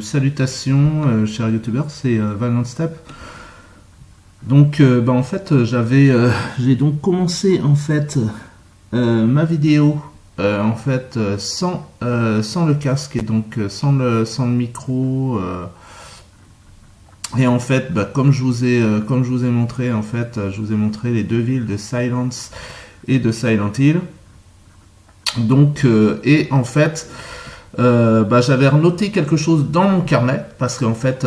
Salutations chers youtubeurs, c'est Valiant Step. Donc en fait j'ai donc commencé en fait ma vidéo en fait sans le casque et donc sans le micro et en fait comme je vous ai montré en fait je vous ai montré les deux villes de Silence et de Silent Hill. Donc et en fait j'avais noté quelque chose dans mon carnet parce qu'en fait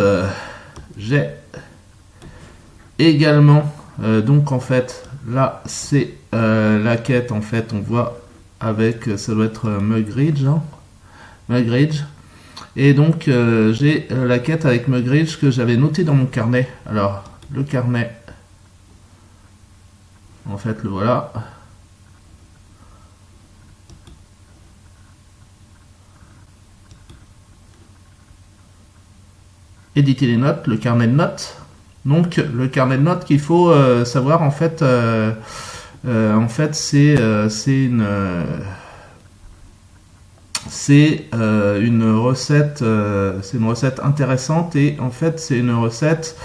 j'ai également donc en fait là c'est la quête en fait on voit avec ça doit être Mugridge hein, Mugridge et donc j'ai la quête avec Mugridge que j'avais noté dans mon carnet. Alors le carnet en fait le voilà. Éditer les notes, le carnet de notes. Donc le carnet de notes qu'il faut savoir en fait c'est une recette intéressante et en fait c'est une recette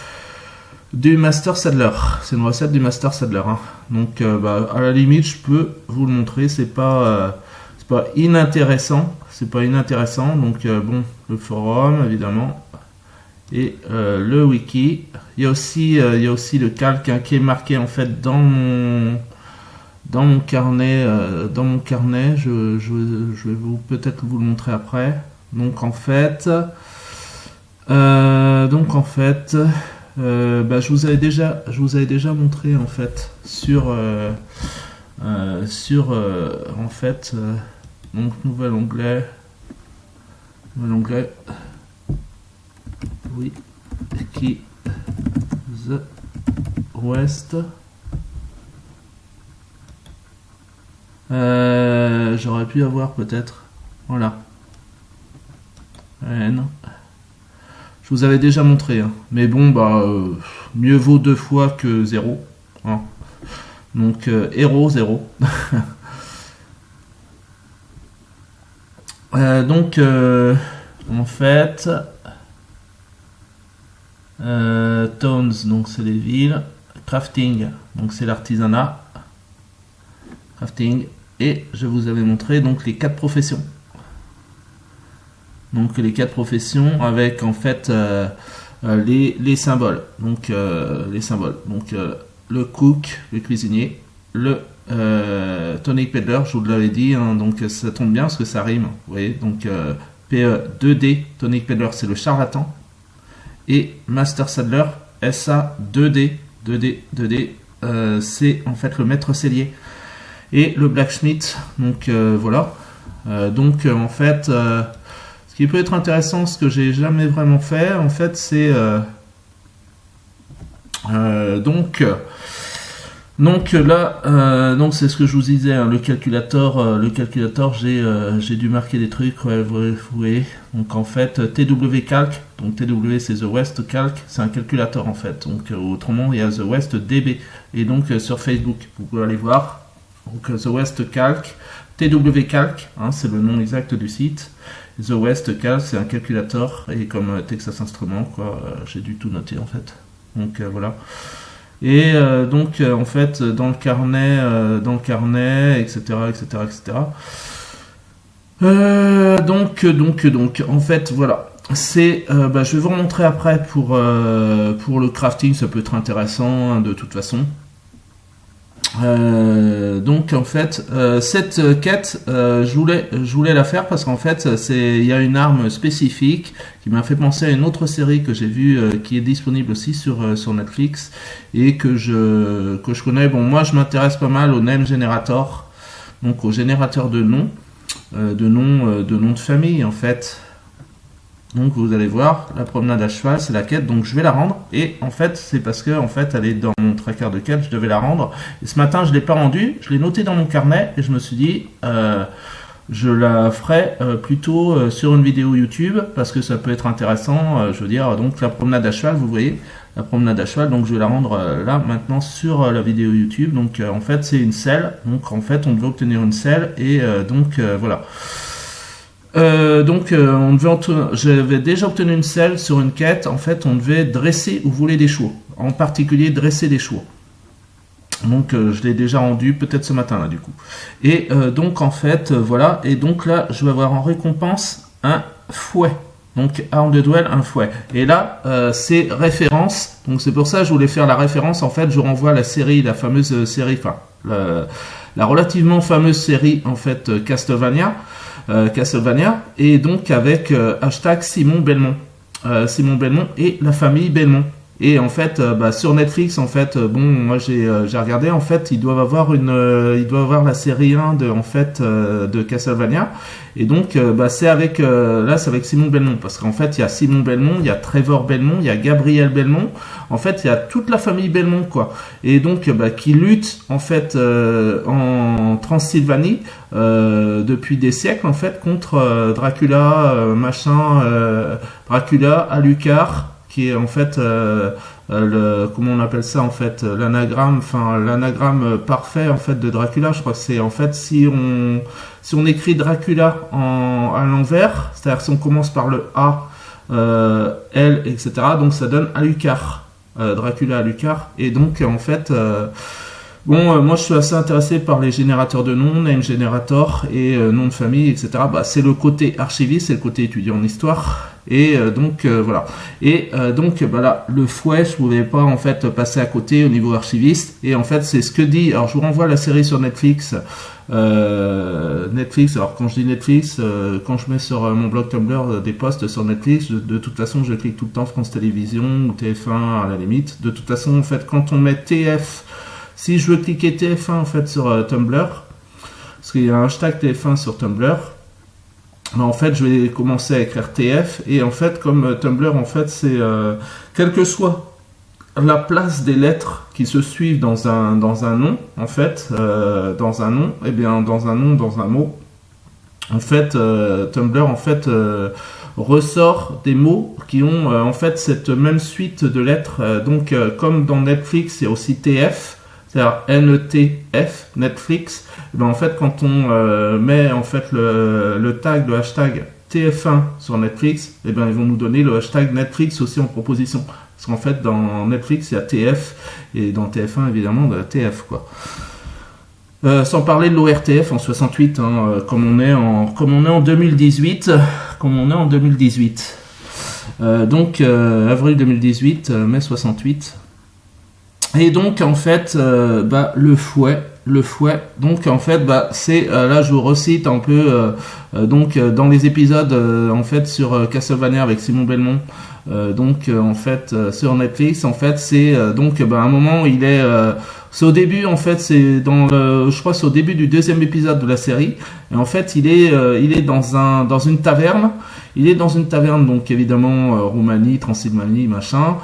du Master Sadler. C'est une recette du Master Sadler. Hein. Donc à la limite je peux vous le montrer, c'est pas inintéressant, donc bon le forum évidemment. Et le wiki, il y a aussi le calque hein, qui est marqué en fait dans mon carnet, je vais peut-être vous le montrer après. Donc en fait, je vous avais déjà montré en fait sur donc nouvel onglet. Oui, qui The West. J'aurais pu avoir peut-être. Voilà. Non. Je vous avais déjà montré, hein. Mais bon, mieux vaut 2 fois que 0. Hein. Donc, héros 0. Donc, en fait. Towns, donc c'est les villes. Crafting, donc c'est l'artisanat. Crafting. Et je vous avais montré donc les 4 professions. Donc les 4 professions avec en fait les symboles. Donc les symboles. Donc le cook, le cuisinier, le tonic peddler, je vous l'avais dit. Hein, donc ça tombe bien parce que ça rime. Vous voyez. Donc PE 2D, tonic peddler, c'est le charlatan. Et Master Sadler, SA 2D, c'est en fait le maître cellier. Et le blacksmith, donc voilà. En fait, ce qui peut être intéressant, ce que j'ai jamais vraiment fait, en fait, c'est donc là, donc c'est ce que je vous disais, hein, le calculateur, j'ai dû marquer des trucs, ouais, vous voyez. Donc en fait, TW Calc, donc TW c'est The West Calc, c'est un calculateur en fait. Donc autrement, il y a The West DB. Et donc sur Facebook, vous pouvez aller voir. Donc The West Calc, TW Calc, hein, c'est le nom exact du site. The West Calc, c'est un calculateur et comme Texas Instruments, quoi, j'ai dû tout noter en fait. Donc voilà. Et donc en fait dans le carnet, etc., etc., etc. Donc, en fait, voilà. C'est, je vais vous remontrer après pour le crafting, ça peut être intéressant hein, de toute façon. Donc en fait, cette quête, je voulais la faire parce qu'en fait, il y a une arme spécifique qui m'a fait penser à une autre série que j'ai vue, qui est disponible aussi sur Netflix et que je connais. Bon, moi, je m'intéresse pas mal au name generator, donc au générateur de noms. De nom de famille en fait. Donc vous allez voir, la promenade à cheval, c'est la quête, donc je vais la rendre. Et en fait, c'est parce que en fait, elle est dans mon tracker de quête, je devais la rendre. Et ce matin, je l'ai pas rendue, je l'ai notée dans mon carnet et je me suis dit, je la ferai plutôt sur une vidéo YouTube parce que ça peut être intéressant. Je veux dire, donc la promenade à cheval, vous voyez, la promenade à cheval, donc je vais la rendre là maintenant sur la vidéo YouTube. Donc en fait, c'est une selle. Donc en fait, on devait obtenir une selle et voilà. J'avais déjà obtenu une selle sur une quête. En fait, on devait dresser ou voler des chevaux, en particulier dresser des chevaux. Donc je l'ai déjà rendu peut-être ce matin là du coup. Et donc en fait voilà. Et donc là je vais avoir en récompense un fouet. Donc arme de duel, un fouet. Et là c'est référence. Donc c'est pour ça que je voulais faire la référence. En fait je renvoie à la série, la fameuse série, enfin la relativement fameuse série en fait Castlevania. Et donc avec hashtag Simon Belmont. Simon Belmont et la famille Belmont. Et en fait, sur Netflix, en fait, moi j'ai regardé, en fait, ils doivent avoir la série 1 de Castlevania. Et donc, c'est avec Simon Belmont, parce qu'en fait, il y a Simon Belmont, il y a Trevor Belmont, il y a Gabriel Belmont. En fait, il y a toute la famille Belmont, quoi. Et donc, qui lutte en fait en Transylvanie depuis des siècles, en fait, contre Dracula, Dracula, Alucard, qui est en fait comment on appelle ça en fait, l'anagramme parfait en fait de Dracula. Je crois que c'est en fait si on écrit Dracula à l'envers, c'est-à-dire si on commence par le A, L, etc. Donc ça donne Alucard, Dracula Alucard. Et donc en fait moi je suis assez intéressé par les générateurs de noms, name generator et nom de famille, etc. C'est le côté archiviste, c'est le côté étudiant en histoire. Et voilà. Et là, le fouet, je pouvais pas en fait passer à côté au niveau archiviste. Et en fait, c'est ce que dit. Alors, je vous renvoie à la série sur Netflix. Netflix. Alors, quand je dis Netflix, quand je mets sur mon blog Tumblr des posts sur Netflix, de toute façon, je clique tout le temps France Télévisions ou TF1 à la limite. De toute façon, en fait, quand on met TF, si je veux cliquer TF1 en fait sur Tumblr, parce qu'il y a un hashtag TF1 sur Tumblr. En fait, je vais commencer à écrire TF et en fait, comme Tumblr, en fait, c'est quelle que soit la place des lettres qui se suivent dans un nom, en fait, dans un nom, dans un mot, en fait, Tumblr, en fait, ressort des mots qui ont en fait cette même suite de lettres. Comme dans Netflix, il y a aussi TF. C'est-à-dire NETF, Netflix, en fait, quand on met en fait le tag, le hashtag TF1 sur Netflix, ils vont nous donner le hashtag Netflix aussi en proposition. Parce qu'en fait, dans Netflix, il y a TF, et dans TF1, évidemment, de la TF, quoi. Sans parler de l'ORTF en 68, comme on est en 2018, avril 2018, mai 68. Et donc en fait, le fouet. Donc en fait, c'est là je vous recite un peu dans les épisodes en fait sur Castlevania avec Simon Belmont. En fait sur Netflix, en fait c'est à un moment il est c'est au début en fait c'est je crois c'est au début du deuxième épisode de la série et en fait il est dans une taverne. Il est dans une taverne, donc évidemment Roumanie, Transylvanie, machin.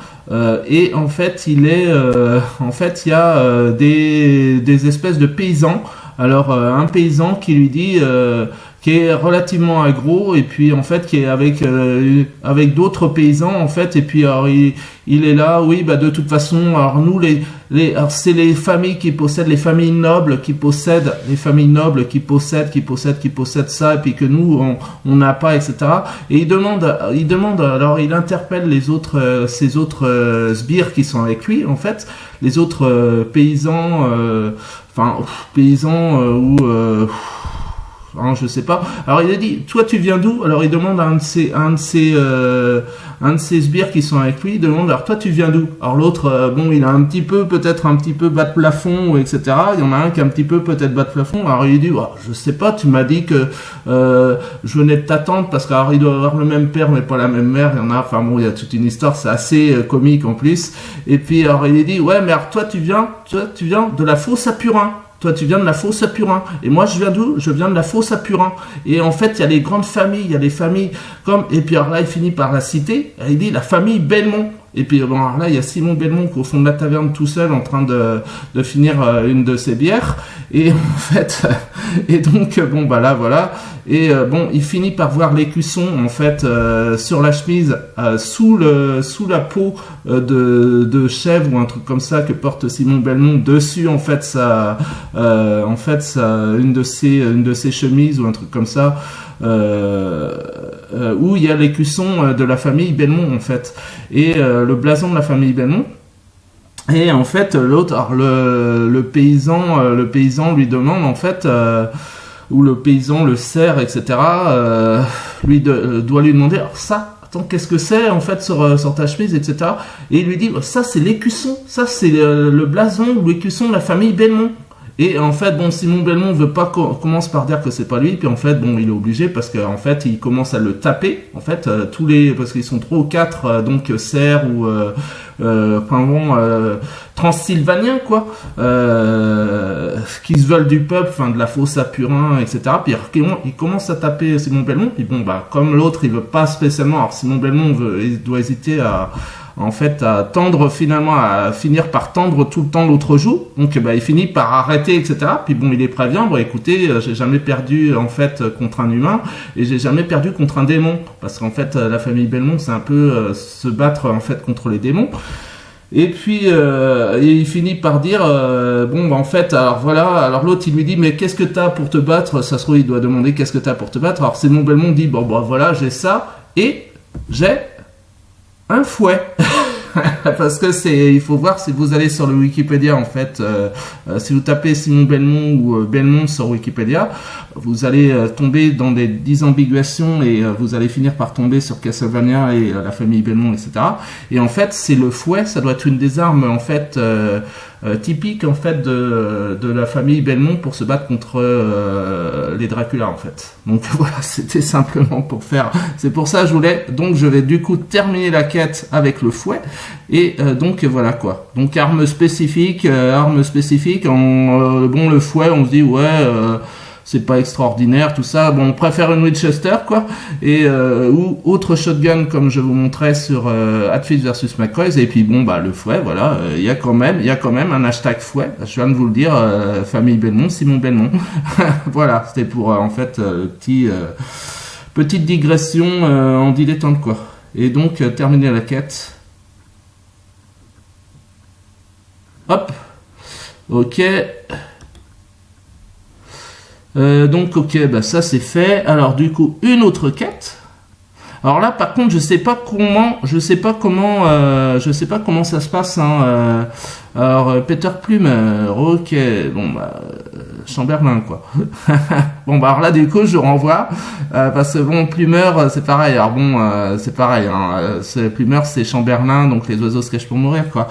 Et en fait, il y a des espèces de paysans. Alors un paysan qui lui dit qui est relativement agro et puis en fait qui est avec d'autres paysans en fait et puis alors il est là, oui, bah de toute façon, alors nous alors c'est les familles qui possèdent, les familles nobles qui possèdent ça et puis que nous on n'a pas, etc. Et il demande alors il interpelle les autres ces autres sbires qui sont avec lui en fait, les autres paysans hein, je sais pas. Alors il a dit, toi tu viens d'où? Alors il demande à un de ces sbires qui sont avec lui, il demande, alors toi tu viens d'où? Alors l'autre, bon, il a peut-être un petit peu bas de plafond, etc. Il y en a un qui est un petit peu peut-être bas de plafond. Alors il dit, oh, je sais pas, tu m'as dit que je venais de t'attendre parce qu'il doit avoir le même père mais pas la même mère. Il y en a, enfin bon, il y a toute une histoire, c'est assez comique en plus. Et puis alors il dit, ouais, mais alors toi tu viens de la fosse à Purin. Toi, tu viens de la fosse à Purin. Et moi, je viens d'où? Je viens de la fosse à Purin. Et en fait, il y a les grandes familles, il y a les familles comme... Et puis alors là, il finit par la citer. Il dit la famille Belmont. Et puis bon, alors là, il y a Simon Belmont qui est au fond de la taverne tout seul en train de finir une de ses bières. Et en fait, et donc, bon, bah là, voilà. Et bon, il finit par voir l'écusson, en fait, sur la chemise, sous la peau de chèvre ou un truc comme ça que porte Simon Belmont. Dessus, en fait, une de ses chemises ou un truc comme ça. Où il y a l'écusson de la famille Belmont en fait et le blason de la famille Belmont et en fait l'autre alors le paysan lui demande en fait ou le paysan le serre etc doit lui demander alors ça attends qu'est-ce que c'est en fait sur ta chemise etc et il lui dit ça c'est l'écusson ça c'est le blason ou l'écusson de la famille Belmont. Et en fait, bon, Simon Belmont commence par dire que c'est pas lui, puis en fait, bon, il est obligé parce qu'en fait, il commence à le taper, en fait, parce qu'ils sont 3 ou 4, donc serfs ou transsylvaniens, quoi, qui se veulent du peuple, enfin de la fosse à Purin, etc. Puis il commence à taper Simon Belmont, puis bon, bah comme l'autre, il veut pas spécialement, alors Simon Belmont il doit hésiter à finir par tendre tout le temps l'autre joue. Donc, bah, il finit par arrêter, etc. Puis bon, il les prévient. Bon, écoutez, j'ai jamais perdu, en fait, contre un humain et j'ai jamais perdu contre un démon. Parce qu'en fait, la famille Belmont, c'est un peu se battre, en fait, contre les démons. Et puis, il finit par dire, bon, bah, en fait, alors voilà, alors l'autre, il lui dit, mais qu'est-ce que t'as pour te battre? Ça se trouve, il doit demander qu'est-ce que t'as pour te battre. Alors, Simon Belmont dit, bon, bah, voilà, j'ai ça et j'ai un fouet. Parce que il faut voir si vous allez sur le Wikipédia en fait, si vous tapez Simon Belmont ou Belmont sur Wikipédia, vous allez tomber dans des disambiguations et vous allez finir par tomber sur Castlevania et la famille Belmont, etc. Et en fait, c'est le fouet, ça doit être une des armes en fait typiques en fait de la famille Belmont pour se battre contre les Dracula en fait. Donc voilà, c'était simplement pour faire. C'est pour ça que je vais du coup terminer la quête avec le fouet. Et donc voilà quoi. Donc arme spécifique. Bon, le fouet, on se dit ouais, c'est pas extraordinaire tout ça. Bon, on préfère une Winchester quoi. Et ou autre shotgun comme je vous montrais sur Hatfield versus McCoy. Et puis bon bah le fouet, voilà. Il y a quand même un hashtag fouet. Je viens de vous le dire. Famille Belmont, Simon Belmont. Voilà, c'était pour en fait petite digression en dilettante quoi. Et donc terminer la quête. Hop, ok. Donc ok, bah ça c'est fait. Alors du coup une autre quête. Alors là par contre je sais pas comment ça se passe. Hein. Alors Peter Plummer, ok, bon bah Chamberlain quoi. Bon bah alors là du coup je renvoie parce que bon Plummer c'est pareil. Alors bon c'est pareil. Hein. Plummer c'est Chamberlain donc les oiseaux se cachent pour mourir quoi.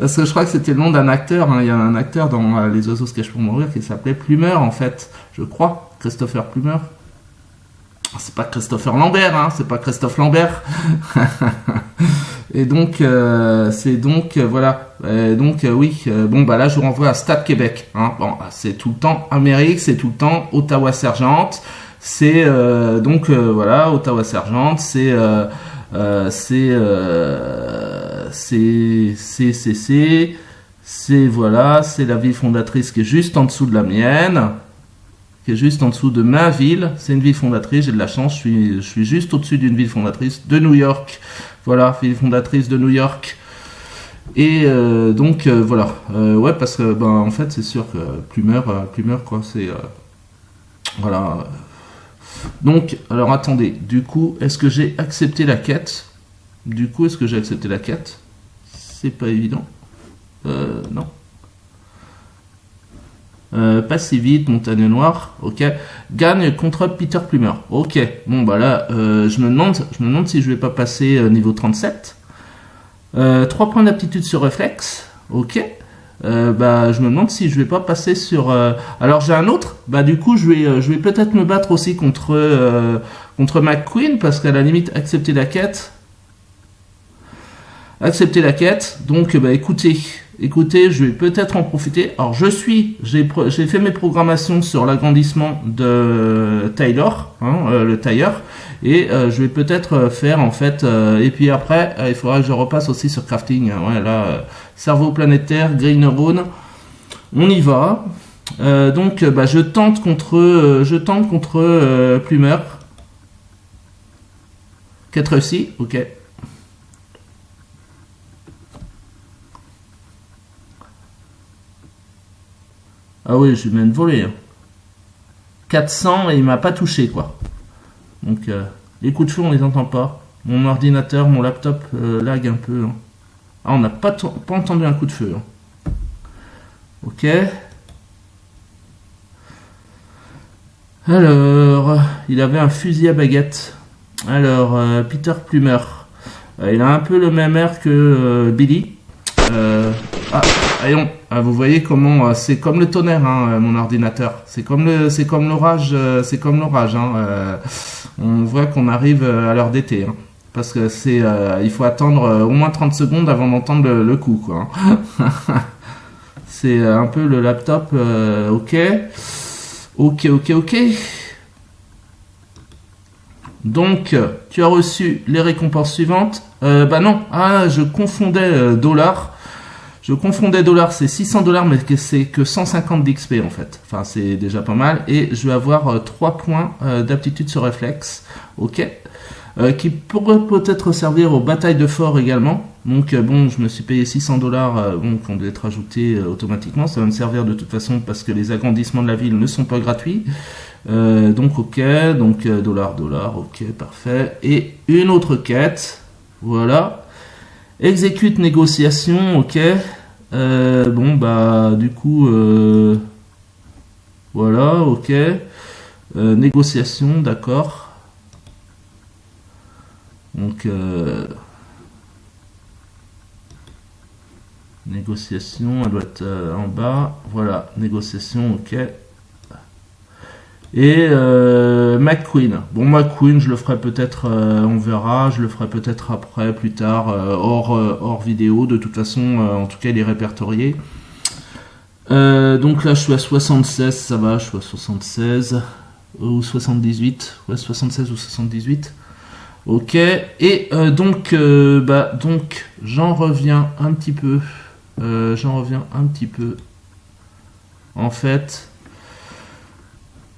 Parce que je crois que c'était le nom d'un acteur. Hein. Il y a un acteur dans les oiseaux se cachent pour mourir qui s'appelait Plummer en fait. Je crois Christopher Plummer. C'est pas Christopher Lambert, hein, c'est pas Christophe Lambert. Et donc, voilà. Oui. Bon, bah là, je vous renvoie à Stade Québec. Hein. Bon, c'est tout le temps Amérique, c'est tout le temps Ottawa-Sergente. C'est voilà, Ottawa-Sergente. C'est voilà, c'est la ville fondatrice qui est juste en dessous de la mienne. qui est juste en dessous de ma ville. C'est une ville fondatrice, j'ai de la chance, je suis juste au-dessus d'une ville fondatrice de New York. Voilà, ville fondatrice de New York. Et donc voilà, ouais, parce que ben en fait c'est sûr que Plumer quoi, c'est voilà. Donc alors attendez, du coup est-ce que j'ai accepté la quête? C'est pas évident. Non. Pas si vite, Montagne Noire, ok. Gagne contre Peter Plumer, ok. Bon bah là, je me demande si je vais pas passer niveau 37. 3 points d'aptitude sur réflexe, ok. Bah je me demande si je vais pas passer sur. Alors j'ai un autre, bah du coup je vais peut-être me battre aussi contre McQueen parce qu'à la limite accepter la quête. Donc bah écoutez, je vais peut-être en profiter. Alors j'ai fait mes programmations sur l'agrandissement de Taylor, le tailleur, et je vais peut-être faire en fait. Et puis après, il faudra que je repasse aussi sur crafting. Ouais, là, cerveau planétaire, green neurone, on y va. Donc bah je tente contre Plumer. 4 réussi, ok. Ah oui, je lui mets une volée. 400 et il m'a pas touché quoi. Donc les coups de feu on les entend pas. Mon ordinateur, mon laptop lag un peu. Hein. Ah on n'a pas entendu un coup de feu. Hein. Ok. Alors, il avait un fusil à baguette. Alors, Peter Plumer. Il a un peu le même air que Billy. Allons. Vous voyez comment c'est comme le tonnerre, hein, mon ordinateur. C'est comme l'orage. Hein. On voit qu'on arrive à l'heure d'été, hein, parce que il faut attendre au moins 30 secondes avant d'entendre le coup, quoi. Hein. C'est un peu le laptop. Ok. Donc, tu as reçu les récompenses suivantes. Bah non. Ah, je confondais dollars. C'est $600, mais c'est que 150 d'XP en fait. Enfin, c'est déjà pas mal. Et je vais avoir 3 points d'aptitude sur réflexe. Ok. Qui pourrait peut-être servir aux batailles de fort également. Donc, bon, je me suis payé $600, bon, qui ont dû être ajoutés automatiquement. Ça va me servir de toute façon parce que les agrandissements de la ville ne sont pas gratuits. Donc, ok. Donc, dollar, ok, parfait. Et une autre quête. Voilà. Exécute négociation, ok. Bon bah du coup voilà, ok. Négociation, d'accord. Donc négociation, elle doit être en bas. Voilà, négociation, ok. Et McQueen. Bon, McQueen, je le ferai peut-être, on verra, je le ferai peut-être après, plus tard, hors vidéo. De toute façon, en tout cas, il est répertorié. Donc là, je suis à 76, ça va, je suis à 76 ou 78. Ouais, 76 ou 78. Ok. Et donc, j'en reviens un petit peu. En fait...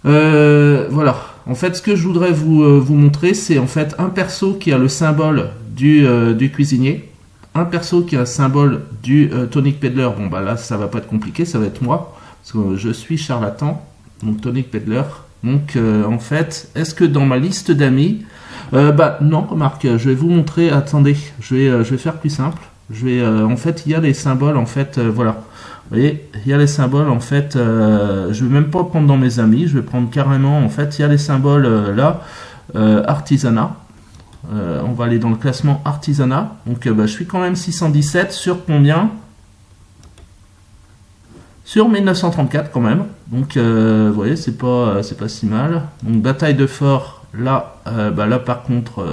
voilà. En fait, ce que je voudrais vous montrer, c'est en fait un perso qui a le symbole du cuisinier, un perso qui a le symbole du tonic peddler. Bon bah là, ça va pas être compliqué, ça va être moi, parce que je suis charlatan, donc tonic peddler. Donc en fait, est-ce que dans ma liste d'amis, bah non, remarque, je vais vous montrer. Attendez, je vais faire plus simple. En fait, il y a les symboles, en fait, voilà. Vous voyez, il y a les symboles, en fait, je vais même pas prendre dans mes amis, je vais prendre carrément, en fait, il y a les symboles là, artisanat. On va aller dans le classement artisanat. Donc, je suis quand même 617 sur combien? Sur 1934 quand même. Donc, vous voyez, c'est pas si mal. Donc, bataille de fort. Là, là par contre,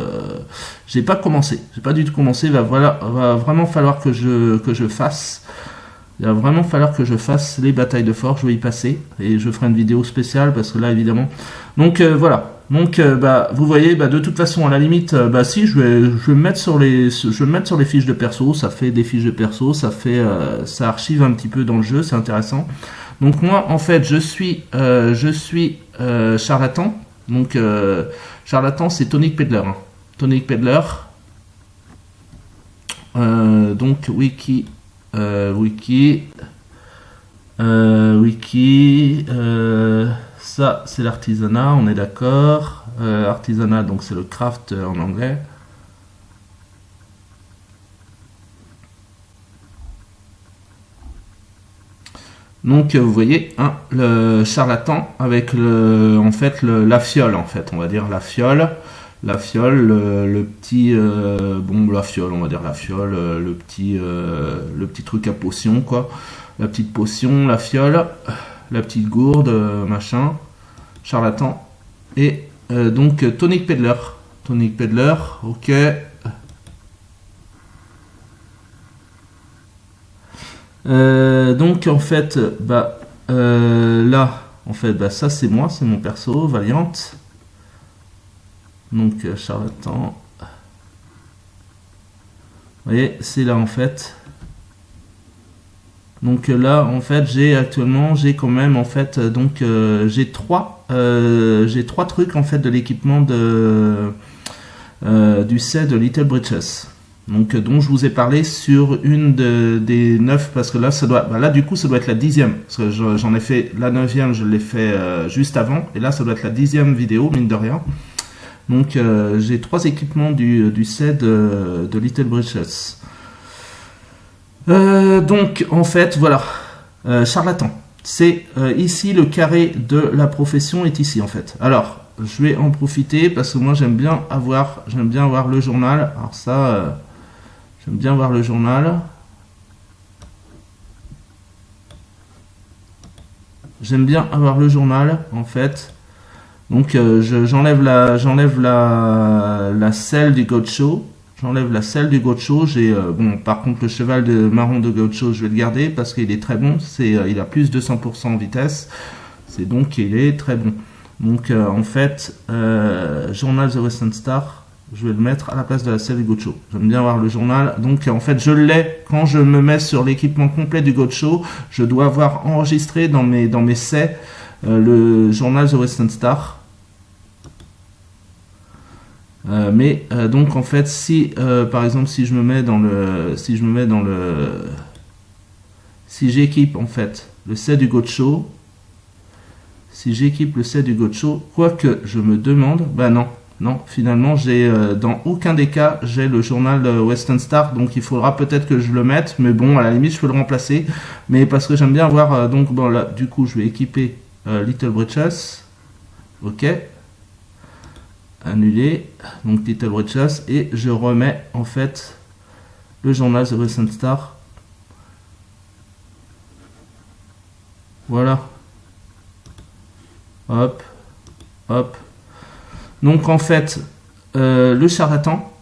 j'ai pas commencé. J'ai pas du tout commencé. Va vraiment falloir que je fasse. Il va vraiment falloir que je fasse les batailles de fort. Je vais y passer et je ferai une vidéo spéciale parce que là, évidemment. Donc voilà. Donc vous voyez, de toute façon, à la limite, si je vais me mettre sur les fiches de perso. Ça fait des fiches de perso. Ça archive un petit peu dans le jeu. C'est intéressant. Donc moi, en fait, je suis charlatan. Donc charlatan, c'est Tonic Peddler. Hein. Tonic Peddler. Donc wiki, ça c'est l'artisanat, on est d'accord. Artisanat, donc c'est le craft en anglais. Donc vous voyez hein, le charlatan avec en fait la fiole en fait, on va dire la fiole, le petit la fiole, on va dire la fiole, le petit truc à potion quoi, la petite potion, la fiole, la petite gourde, machin, charlatan et donc Tonic Peddler, ok. Donc en fait, là, en fait, ça c'est moi, c'est mon perso, Valiant. Donc charlatan. Vous voyez, c'est là en fait. Donc là, en fait, j'ai quand même en fait, donc j'ai trois trucs en fait de l'équipement du set de Little Britches. Donc, dont je vous ai parlé sur une des 9, parce que là, là du coup, ça doit être la 10e, parce que j'en ai fait la 9e, je l'ai fait juste avant, et là, ça doit être la 10e vidéo, mine de rien. Donc, j'ai 3 équipements du set de Little Britches. Donc, en fait, voilà, charlatan. C'est ici, le carré de la profession est ici, en fait. Alors, je vais en profiter, parce que moi, j'aime bien avoir le journal. Alors ça... j'aime bien voir le journal. J'aime bien avoir le journal, en fait. Donc, j'enlève la selle du Gaucho. J'enlève la selle du Gaucho. J'ai, par contre, le cheval de marron de Gaucho, je vais le garder parce qu'il est très bon. Il a plus de 100% en vitesse. C'est donc, il est très bon. Donc, en fait, Journal The Western Star. Je vais le mettre à la place de la selle du Gaucho. J'aime bien voir le journal. Donc, en fait, je l'ai. Quand je me mets sur l'équipement complet du Gaucho, je dois avoir enregistré dans mes sets le journal The Western Star. Donc, en fait, si, par exemple, si j'équipe, en fait, le set du Gaucho, quoique je me demande, non, finalement, dans aucun des cas, j'ai le journal Western Star, donc il faudra peut-être que je le mette, mais bon, à la limite, je peux le remplacer, mais parce que j'aime bien voir, là, du coup, je vais équiper Little Britches, ok, annuler, donc Little Britches, et je remets, en fait, le journal The Western Star, voilà, hop, donc en fait, le charlatan,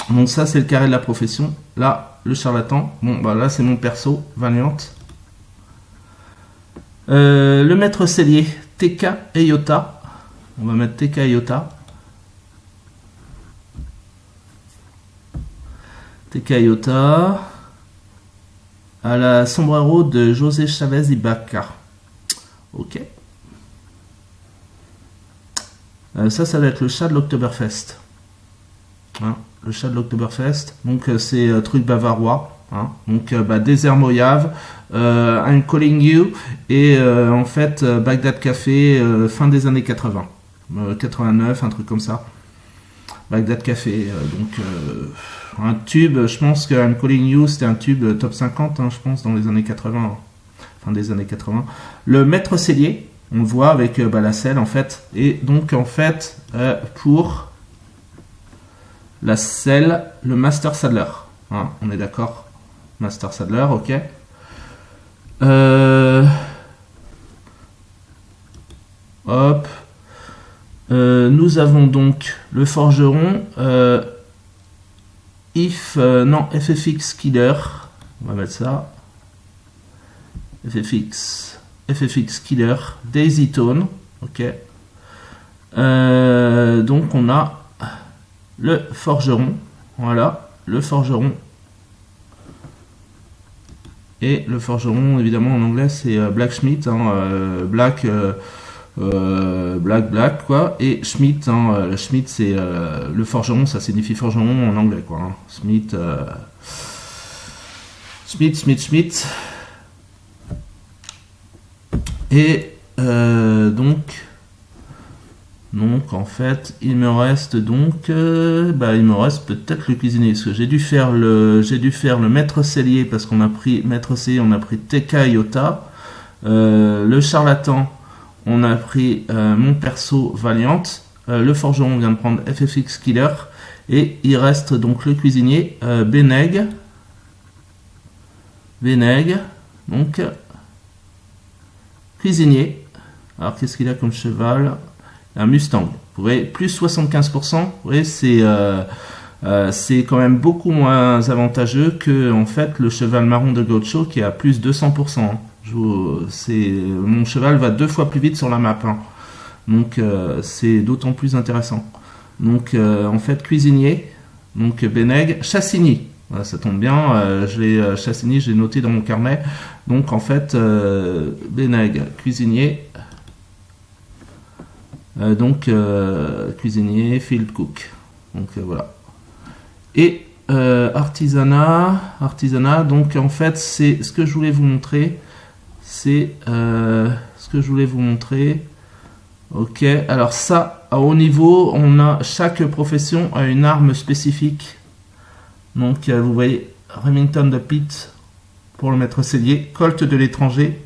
donc ça c'est le carré de la profession, là le charlatan, là c'est mon perso, Valiant. Le maître cellier, TK et Yota, on va mettre TK et Yota. TK et Yota, à la sombrero de José Chavez Ibaka, ok. Ça va être le chat de l'Oktoberfest. Hein, le chat de l'Oktoberfest. Donc, c'est truc bavarois. Hein, donc, Désert Moyave, I'm Calling You, et en fait, Bagdad Café, fin des années 80. 89, un truc comme ça. Bagdad Café. Un tube, je pense que I'm Calling You, c'était un tube top 50, hein, je pense, dans les années 80. Fin des années 80. Le maître cellier. On le voit avec la selle en fait. Et donc en fait, pour la selle, le Master Saddler. Hein, on est d'accord. Master Saddler, ok. Hop. Nous avons donc le forgeron. FFX Killer. On va mettre ça. FFX Killer, Daisy Tone, ok. Donc on a le forgeron, voilà, le forgeron. Et le forgeron, évidemment, en anglais, c'est blacksmith, hein, black, black, quoi. Et Schmidt, hein, Schmidt, c'est le forgeron, ça signifie forgeron en anglais, quoi. Hein. Schmidt, Schmidt. Et donc en fait, il me reste il me reste peut-être le cuisinier, parce que j'ai dû faire le maître cellier, parce qu'on a pris maître cellier, on a pris Tekka Iota, le charlatan, on a pris mon perso Valiant, le forgeron, on vient de prendre FFX Killer, et il reste donc le cuisinier Beneg, donc cuisinier. Alors qu'est-ce qu'il a comme cheval? Un Mustang. Vous voyez, plus 75%. Vous voyez, c'est quand même beaucoup moins avantageux que en fait le cheval marron de Gaucho qui est à plus 200%. Hein. Mon cheval va 2 fois plus vite sur la map. Hein. Donc c'est d'autant plus intéressant. Donc en fait cuisinier. Donc Beneg, Chassigny. Voilà, ça tombe bien. Chassigny, j'ai noté dans mon carnet. Donc en fait Beneg, cuisinier. Cuisinier, field cook. Donc voilà. Et artisanat. Donc en fait, c'est ce que je voulais vous montrer. Ok. Alors ça, à haut niveau, chaque profession a une arme spécifique. Donc vous voyez, Remington de Pitt pour le maître cellier, Colt de l'étranger.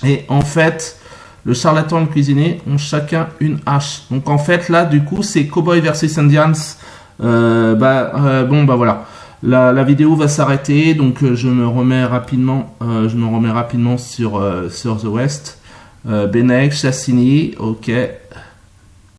Et en fait, le charlatan et le cuisinier ont chacun une hache. Donc en fait là du coup c'est Cowboy versus Indians. Voilà. La vidéo va s'arrêter, donc je me remets rapidement sur The West. Beneg, Chassigny, ok.